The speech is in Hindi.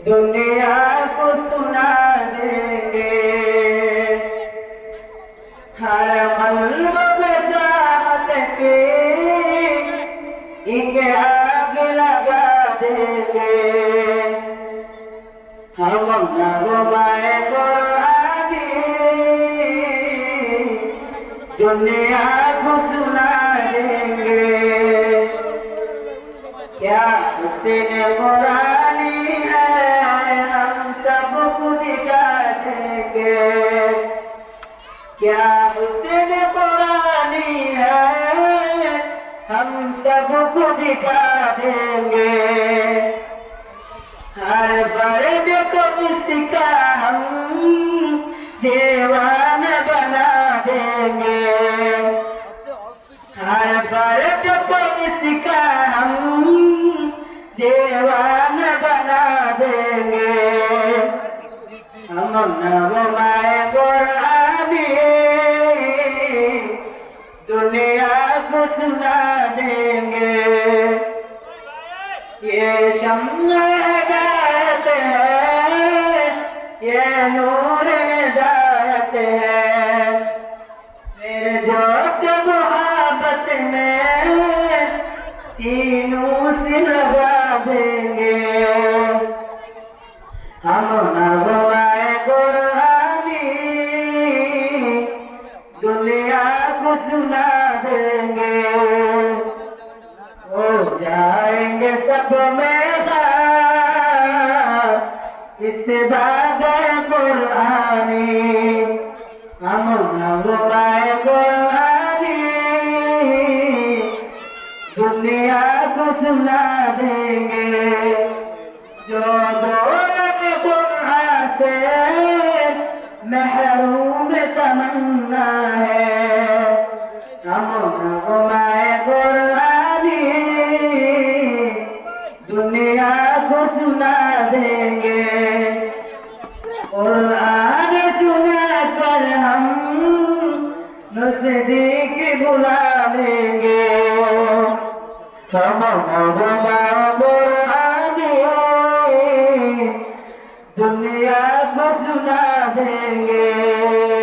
दुनिया को सुना देंगे। हर मल्ब बचात के इनके आग लगा देंगे। हम नगमाए कुरानी दुनिया को सुना देंगे। क्या हुस्न कुरानी है हम सबको दिखा देंगे। क्या हुस्न कुरानी है हम सबको दिखा देंगे। हर फर्द को इसका हम दीवाना बना देंगे। हर फर्द को इसका हम दीवाना बना देंगे। हम नगमाए कुरानी दुनिया को सुना देंगे। ये शम्मा हिदायत है, ये नूर हिदायत है। मेरे जोश मोहब्बत में सीनों से लगा देंगे। हम नगमाए कुरानी दुनिया को सुना देंगे। हो जाएंगे सब में खाक इस बात कुरानी। हम नगमाए कुरानी दुनिया को सुना देंगे। जो दौलत कुरान से महरूम तमन्ना है। हम नगमाए कुरानी दुनिया को सुना देंगे। कुरान सुना कर हम नज़दीक बुला लेंगे। हम नगमाए कुरानी दुनिया को सुना देंगे।